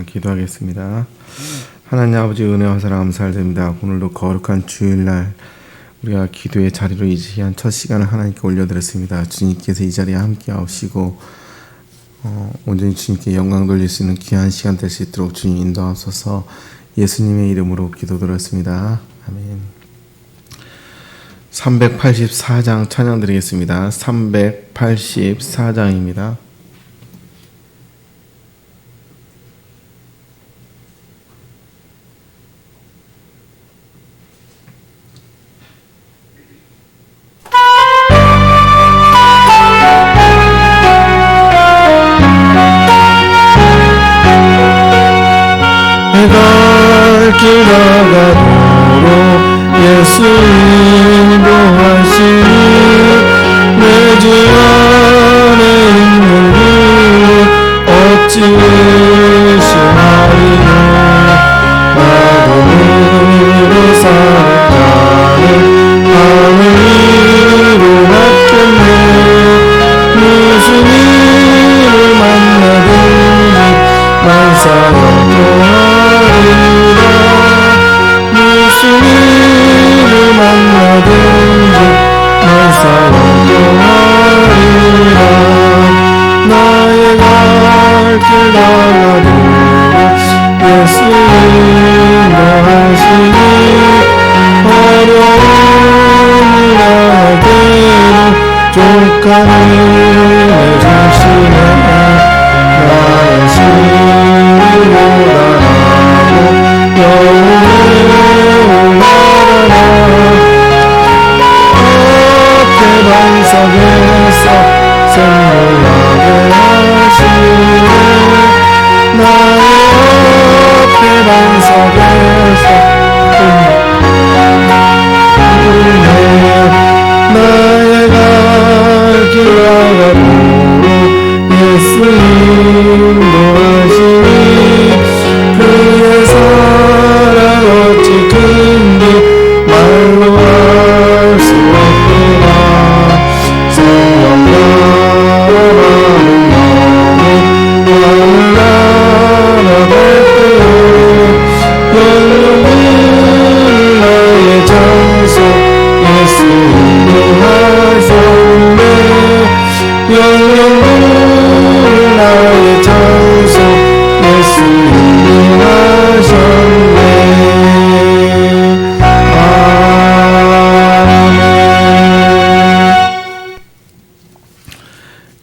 기도하겠습니다. 하나님 아버지 은혜와 사랑 감사드립니다. 오늘도 거룩한 주일날 우리가 기도의 자리로 이 시간 첫 시간을 하나님께 올려드렸습니다. 주님께서 이 자리에 함께 하시고 온전히 주님께 영광 돌릴 수 있는 귀한 시간 될 수 있도록 주님 인도하소서. 예수님의 이름으로 기도드렸습니다. 아멘. 384장 찬양 드리겠습니다. 384장입니다. 길 나가도록 예수 인도하시니 내 주 안에 있는 길 어찌 의심하리요. 나도 너로 살았다는 밤을 이루었겠네. 무슨 일을 만나든지 난 사역하리라. 무슨 일을 만나든지 난 사역하리라. 나의 갈 길 나가도록 예수 인도하시니 어려운 일 당할 때는 족하는 내 자신의 나의 신을 고단하고 영원히 올라가라. 어깨 반석에서 생물나게 하시네. 나의 어깨 반석에서 나의 갈 길 나가도록 예수 인도하시니 그의 사랑 어찌 큰지 말로 할 수 없구나. 성령나라는 너는 하늘 날아갈 때에 영영을 나의 장소 예수 인도하셨네. 영영을 나의 장소 예수 인도하셨네.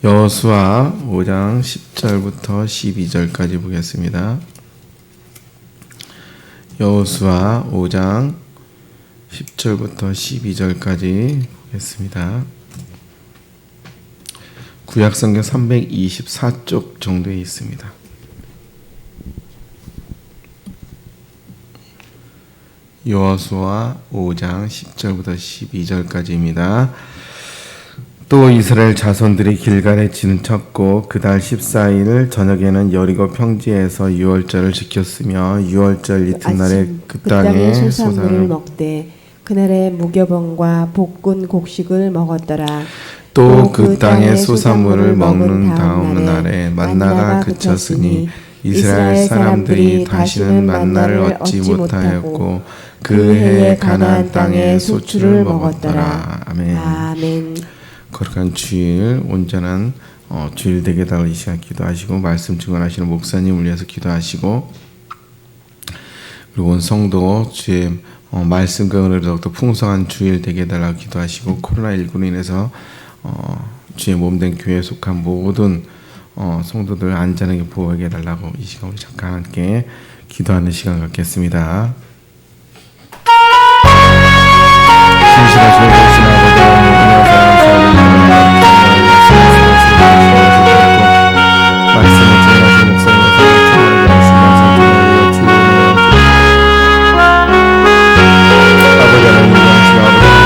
여호수아 5장 10절부터 12절까지 보겠습니다. 여호수아 5장 10절부터 12절까지 보겠습니다. 구약성경 324쪽 정도에 있습니다. 여호수아 5장 10절부터 12절까지입니다. 또 이스라엘 자손들이 길갈에 진쳤고 그 달 14일 저녁에는 여리고 평지에서 유월절을 지켰으며 유월절 이튿날에 그 땅의 소산을 먹되 그날에 무교병과 볶은 곡식을 먹었더라. 또 그 땅의 소산물을 먹는 다음 날에 만나가 그쳤으니 이스라엘 사람들이 다시는 만나를 얻지 못하였고 그 해에 가나안 땅의 소출을 먹었더라. 아멘. 아멘. 거룩한 주일, 온전한 주일 되게 달라 이 시간 기도하시고 말씀 증언하시는 목사님을 위해서 기도하시고 그리고 온 성도 주의 말씀과 은혜로 더욱더 풍성한 주일 되게 달라고 기도하시고 코로나19로 인해서 주의 몸된 교회에 속한 모든 성도들 안전하게 보호하게 해달라고 이 시간 우리 잠깐 함께 기도하는 시간 갖겠습니다. 신실하신 주의 아버지 하나님 말씀을 전하신 목사님에서 아버지 하나님 양심 아버지 하나님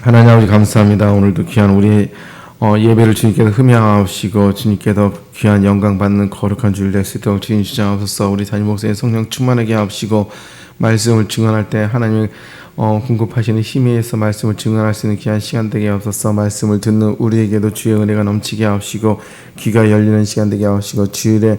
하나님 아버지 감사합니다. 오늘도 귀한 우리 예배를 주님께서 흠양하옵시고 주님께서 귀한 영광 받는 거룩한 주일 될 수 있도록 주님 주장하옵소서. 우리 담임 목사님 성령 충만하게 하옵시고 말씀을 증언할 때 하나님의 공급하시는 힘에 의해서 말씀을 증언할 수 있는 귀한 시간 되게 하옵소서. 말씀을 듣는 우리에게도 주의 은혜가 넘치게 하옵시고 귀가 열리는 시간 되게 하옵시고 주일에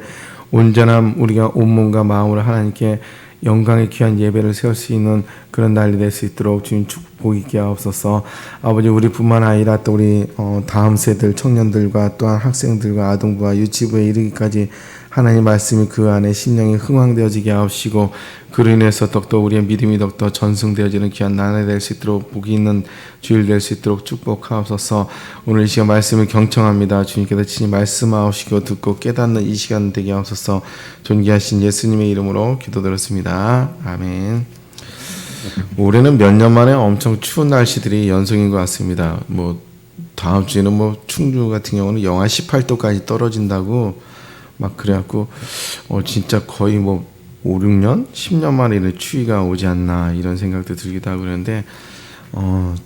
온전함 우리가 온몸과 마음으로 하나님께 영광의 귀한 예배를 세울 수 있는 그런 날이 될 수 있도록 주님 축복 있게 하옵소서. 아버지 우리뿐만 아니라 또 우리 다음 세들 청년들과 또한 학생들과 아동부와 유치부에 이르기까지 하나님 말씀이 그 안에 심령이 흥황되어지게 하옵시고 그로 인해서 더욱더 우리의 믿음이 더욱더 전승되어지는 귀한 나날이 될 수 있도록 복이 있는 주일 될 수 있도록 축복하옵소서. 오늘 이 시간 말씀을 경청합니다. 주님께서 친히 말씀하옵시고 듣고 깨닫는 이 시간 되게 하옵소서. 존귀하신 예수님의 이름으로 기도드렸습니다. 아멘. 올해는 몇 년 만에 엄청 추운 날씨들이 연속인 것 같습니다. 뭐 다음 주에는 뭐 충주 같은 경우는 영하 18도까지 떨어진다고 막 그래갖고 진짜 거의 뭐 5, 6년, 10년 만에 이런 추위가 오지 않나 이런 생각도 들기도 하고 그러는데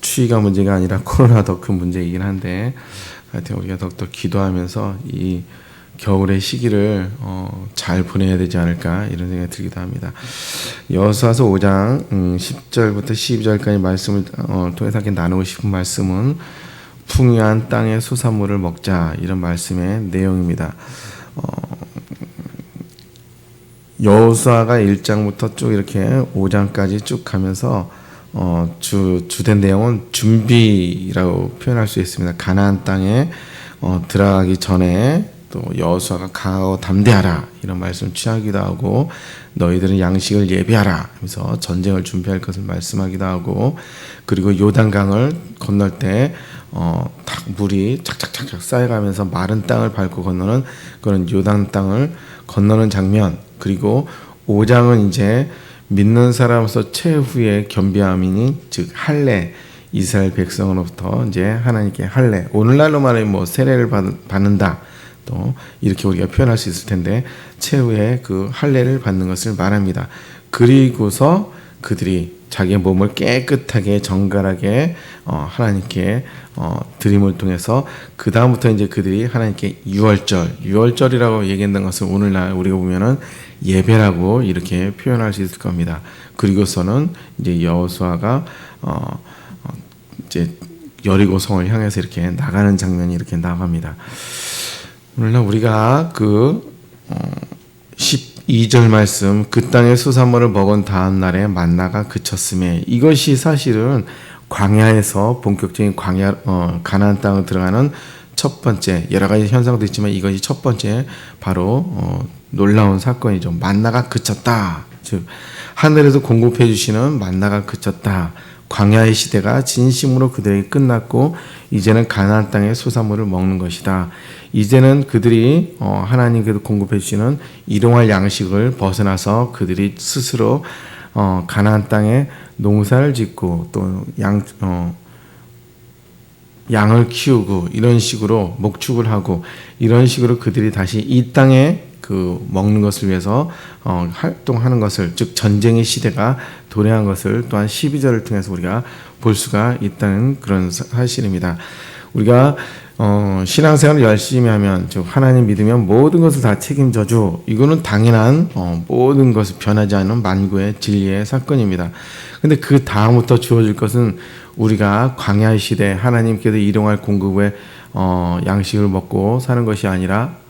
추위가 문제가 아니라 코로나 더 큰 문제이긴 한데 하여튼 우리가 더욱더 기도하면서 이 겨울의 시기를 잘 보내야 되지 않을까 이런 생각이 들기도 합니다. 여호수아서 5장 10절부터 12절까지 말씀을 통해서 함께 나누고 싶은 말씀은 풍요한 땅의 수산물을 먹자 이런 말씀의 내용입니다. 여호수아가 1장부터 쭉 이렇게 5장까지 쭉 가면서 주된 내용은 준비라고 표현할 수 있습니다. 가나안 땅에 들어가기 전에 또 여호수아가 강하고 담대하라 이런 말씀을 취하기도 하고 너희들은 양식을 예비하라 하면서 전쟁을 준비할 것을 말씀하기도 하고 그리고 요단강을 건널 때 딱 물이 착착착착 쌓여가면서 마른 땅을 밟고 건너는 그런 요단 땅을 건너는 장면 그리고 5장은 이제 믿는 사람으로서 최후의 겸비함이니 즉 할례 이스라엘 백성으로부터 이제 하나님께 할례 오늘날로 말하면 뭐 세례를 받는다 또 이렇게 우리가 표현할 수 있을 텐데 최후의 그 할례를 받는 것을 말합니다. 그리고서 그들이 자기의 몸을 깨끗하게 정갈하게 하나님께 드림을 통해서 그 다음부터 이제 그들이 하나님께 유월절이라고 얘기했던 것을 오늘날 우리가 보면은 예배라고 이렇게 표현할 수 있을 겁니다. 그리고서는 이제 여호수아가 이제 여리고성을 향해서 이렇게 나가는 장면이 이렇게 나갑니다. 오늘날 우리가 그 12절 말씀 그 땅의 수산물을 먹은 다음 날에 만나가 그쳤음에 이것이 사실은 광야에서 본격적인 가나안 땅을 들어가는 첫 번째 여러 가지 현상도 있지만 이것이 첫 번째 바로 놀라운 사건이죠. 만나가 그쳤다. 즉 하늘에서 공급해 주시는 만나가 그쳤다. 광야의 시대가 진심으로 그들에게 끝났고 이제는 가나안 땅의 수산물을 먹는 것이다. 이제는 그들이 하나님께서 공급해 주시는 일용할 양식을 벗어나서 그들이 스스로 가나안 땅에 농사를 짓고 또 양을 키우고 이런 식으로 목축을 하고 이런 식으로 그들이 다시 이 땅에 그 먹는 것을 위해서 활동하는 것을 즉 전쟁의 시대가 도래한 것을 또한 12절을 통해서 우리가 볼 수가 있다는 그런 사실입니다. 우리가 신앙생활을 열심히 하면 즉 하나님 믿으면 모든 것을 다 책임져줘 이거는 당연한 모든 것을 변하지 않는 만구의 진리의 사건입니다. 근데 그 다음부터 주어질 것은 우리가 광야의 시대 하나님께서 일용할 공급의 양식을 먹고 사는 것이 아니라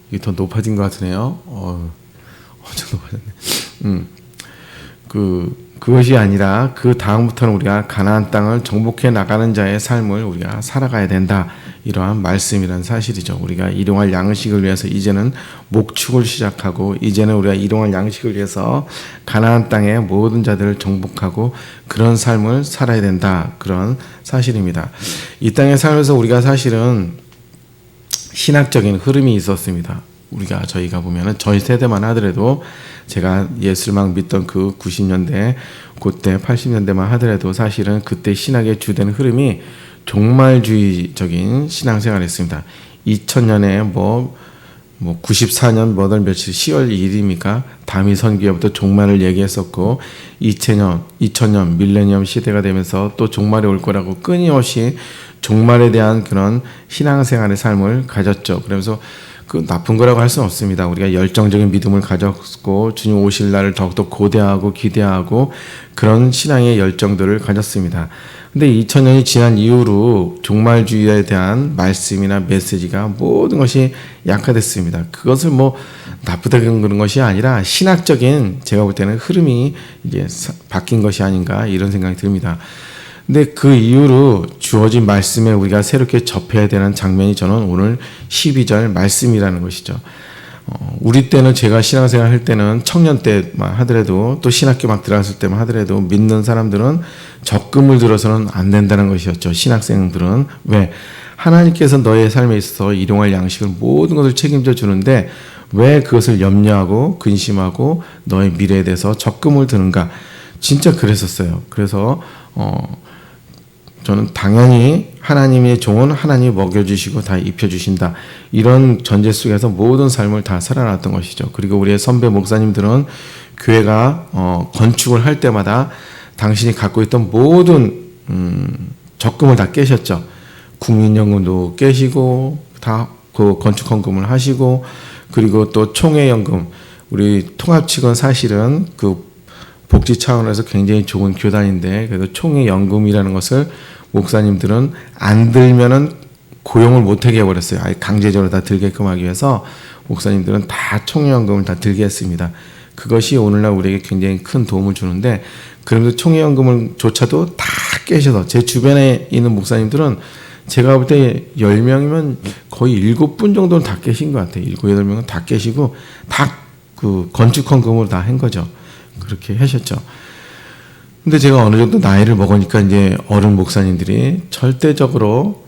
이게 더 높아진 것 같으네요. 엄청 높아졌네. 그것이 아니라 그 다음부터는 우리가 가나안 땅을 정복해 나가는 자의 삶을 우리가 살아가야 된다. 이러한 말씀이란 사실이죠. 우리가 일용할 양식을 위해서 이제는 목축을 시작하고 이제는 우리가 일용할 양식을 위해서 가나안 땅의 모든 자들을 정복하고 그런 삶을 살아야 된다. 그런 사실입니다. 이 땅에 살면서 우리가 사실은 신학적인 흐름이 있었습니다. 저희가 보면은 저희 세대만 하더라도 제가 예수를 막 믿던 그 90년대 그때 80년대만 하더라도 사실은 그때 신학의 주된 흐름이 종말주의적인 신앙생활을 했습니다. 2000년에 뭐 뭐 94년 뭐달 며칠 10월 2일입니까? 다미 선교회부터 종말을 얘기했었고 2000년 밀레니엄 시대가 되면서 또 종말이 올 거라고 끊임없이 종말에 대한 그런 신앙생활의 삶을 가졌죠. 그러면서 그 나쁜 거라고 할 수는 없습니다. 우리가 열정적인 믿음을 가졌고 주님 오실 날을 더욱더 고대하고 기대하고 그런 신앙의 열정들을 가졌습니다. 근데 2000년이 지난 이후로 종말주의에 대한 말씀이나 메시지가 모든 것이 약화됐습니다. 그것을 뭐 나쁘다 그런 것이 아니라 신학적인 제가 볼 때는 흐름이 이제 바뀐 것이 아닌가 이런 생각이 듭니다. 근데 그 이후로 주어진 말씀에 우리가 새롭게 접해야 되는 장면이 저는 오늘 12절 말씀이라는 것이죠. 우리 때는 제가 신앙생활 할 때는 청년 때만 하더라도 또 신학교 막 들어갔을 때만 하더라도 믿는 사람들은 적금을 들어서는 안 된다는 것이었죠. 신학생들은. 왜? 하나님께서 너의 삶에 있어서 일용할 양식을 모든 것을 책임져 주는데 왜 그것을 염려하고 근심하고 너의 미래에 대해서 적금을 드는가? 진짜 그랬었어요. 그래서 저는 당연히 하나님의 종은 하나님이 먹여주시고 다 입혀주신다. 이런 전제 속에서 모든 삶을 다 살아났던 것이죠. 그리고 우리의 선배 목사님들은 교회가 건축을 할 때마다 당신이 갖고 있던 모든 적금을 다 깨셨죠. 국민연금도 깨시고 다 그 건축헌금을 하시고 그리고 또 총회연금 우리 통합 측은 사실은 그 복지 차원에서 굉장히 좋은 교단인데 그래도 총회연금이라는 것을 목사님들은 안 들면은 고용을 못하게 해버렸어요. 아예 강제적으로 다 들게끔 하기 위해서 목사님들은 다 총회연금을 다 들게 했습니다. 그것이 오늘날 우리에게 굉장히 큰 도움을 주는데 그러면서 총회연금을 조차도 다 깨셔서 제 주변에 있는 목사님들은 제가 볼 때 10명이면 거의 7분 정도는 다 깨신 것 같아요. 7, 8명은 다 깨시고 다 그 건축헌금으로 다 한 거죠. 그렇게 하셨죠. 근데 제가 어느 정도 나이를 먹으니까 이제 어른 목사님들이 절대적으로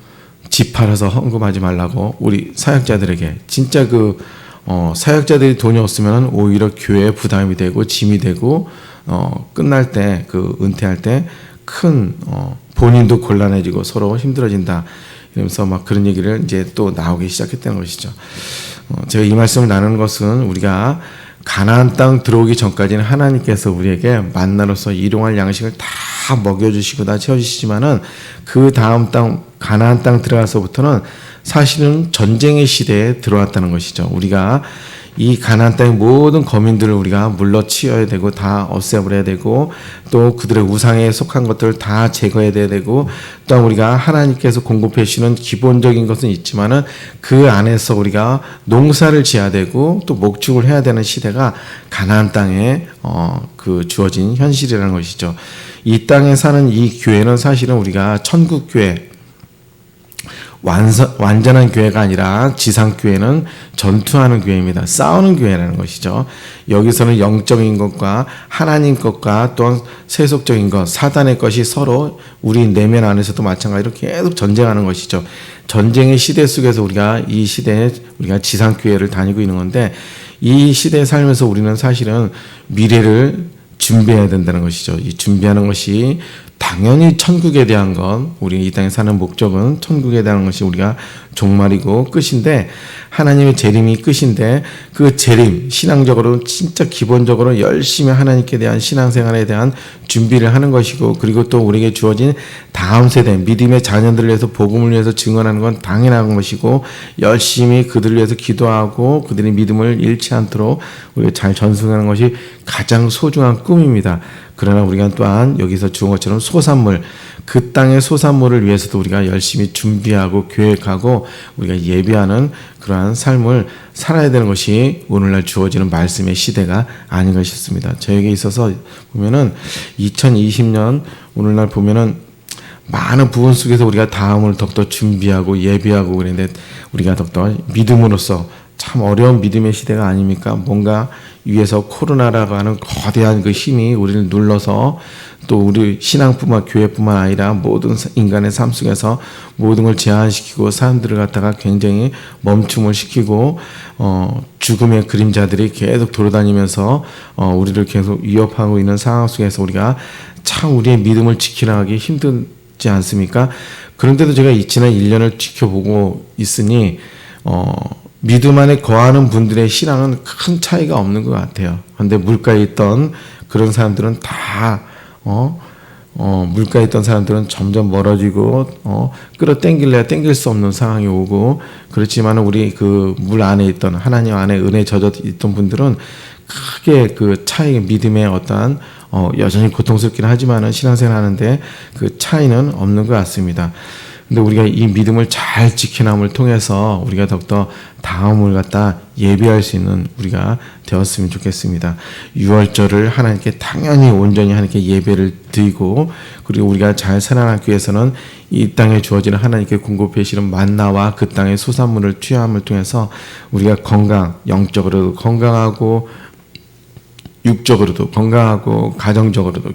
집 팔아서 헌금하지 말라고 우리 사역자들에게 진짜 사역자들이 돈이 없으면 오히려 교회에 부담이 되고 짐이 되고 끝날 때 그 은퇴할 때 큰 본인도 곤란해지고 서로 힘들어진다 이러면서 막 그런 얘기를 이제 또 나오기 시작했다는 것이죠. 제가 이 말씀을 나누는 것은 우리가 가나안 땅 들어오기 전까지는 하나님께서 우리에게 만나로서 일용할 양식을 다 먹여주시고 다 채워주시지만은 그 다음 땅 가나안 땅 들어가서부터는 사실은 전쟁의 시대에 들어왔다는 것이죠. 우리가 이 가나안 땅의 모든 거민들을 우리가 물러치워야 되고 다 없애버려야 되고 또 그들의 우상에 속한 것들을 다 제거해야 되고 또 우리가 하나님께서 공급해 주시는 기본적인 것은 있지만은 그 안에서 우리가 농사를 지어야 되고 또 목축을 해야 되는 시대가 가나안 땅에 그 주어진 현실이라는 것이죠. 이 땅에 사는 이 교회는 사실은 우리가 천국 교회 완전한 교회가 아니라 지상교회는 전투하는 교회입니다. 싸우는 교회라는 것이죠. 여기서는 영적인 것과 하나님 것과 또한 세속적인 것, 사단의 것이 서로 우리 내면 안에서도 마찬가지로 계속 전쟁하는 것이죠. 전쟁의 시대 속에서 우리가 이 시대에 우리가 지상교회를 다니고 있는 건데 이 시대에 살면서 우리는 사실은 미래를 준비해야 된다는 것이죠. 이 준비하는 것이 당연히 천국에 대한 것, 우리 이 땅에 사는 목적은 천국에 대한 것이 우리가 종말이고 끝인데 하나님의 재림이 끝인데 그 재림, 신앙적으로 진짜 기본적으로 열심히 하나님께 대한 신앙생활에 대한 준비를 하는 것이고 그리고 또 우리에게 주어진 다음 세대, 믿음의 자녀들을 위해서 복음을 위해서 증언하는 건 당연한 것이고 열심히 그들을 위해서 기도하고 그들의 믿음을 잃지 않도록 우리가 잘 전승하는 것이 가장 소중한 꿈입니다. 그러나 우리가 또한 여기서 주은 것처럼 소산물, 그 땅의 소산물을 위해서도 우리가 열심히 준비하고 계획하고 우리가 예비하는 그러한 삶을 살아야 되는 것이 오늘날 주어지는 말씀의 시대가 아닌가 싶습니다. 저에게 있어서 보면은 2020년 오늘날 보면은 많은 부분 속에서 우리가 다음을 더욱더 준비하고 예비하고 그랬는데 우리가 더욱더 믿음으로써 참 어려운 믿음의 시대가 아닙니까? 뭔가 위에서 코로나라고 하는 거대한 그 힘이 우리를 눌러서 또 우리 신앙뿐만 교회뿐만 아니라 모든 인간의 삶 속에서 모든 걸 제한시키고 사람들을 갖다가 굉장히 멈춤을 시키고 죽음의 그림자들이 계속 돌아다니면서 우리를 계속 위협하고 있는 상황 속에서 우리가 참 우리의 믿음을 지켜나가기 힘들지 않습니까? 그런데도 제가 이 지난 1년을 지켜보고 있으니 믿음 안에 거하는 분들의 신앙은 큰 차이가 없는 것 같아요. 그런데 물가에 있던 그런 사람들은 다 물가에 있던 사람들은 점점 멀어지고 끌어당길래야 당길 수 없는 상황이 오고, 그렇지만 우리 그 물 안에 있던 하나님 안에 은혜 젖어 있던 분들은 크게 그 차이, 믿음의 어떠한 여전히 고통스럽긴 하지만은 신앙생활 하는데 그 차이는 없는 것 같습니다. 근데 우리가 이 믿음을 잘 지켜남을 통해서 우리가 더욱더 다음을 갖다 예비할 수 있는 우리가 되었으면 좋겠습니다. 6월절을 하나님께 당연히 온전히 하나님께 예배를 드리고, 그리고 우리가 잘 살아나기 위해서는 이 땅에 주어지는 하나님께 공급해 주시는 만나와 그 땅의 소산물을 취함을 통해서 우리가 영적으로도 건강하고 육적으로도 건강하고 가정적으로도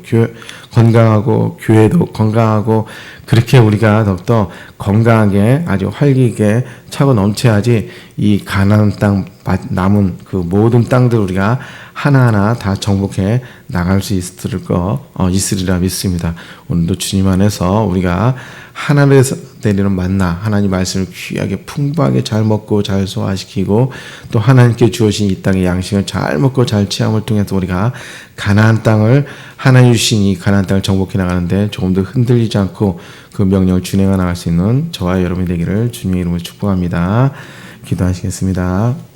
건강하고 교회도 건강하고, 그렇게 우리가 더욱더 건강하게 아주 활기있게 차고 넘쳐야지 이 가나안 땅 남은 그 모든 땅들 우리가 하나하나 다 정복해 나갈 수 있으리라 믿습니다. 오늘도 주님 안에서 우리가 하늘에서 내리는 만나, 하나님 말씀을 귀하게 풍부하게 잘 먹고 잘 소화시키고, 또 하나님께 주어진 이 땅의 양식을 잘 먹고 잘 취함을 통해서 우리가 가나안 땅을, 하나님 주신 이 가나안 땅을 정복해 나가는데 조금 더 흔들리지 않고 그 명령을 준행해 나갈 수 있는 저와 여러분이 되기를 주님의 이름으로 축복합니다. 기도하시겠습니다.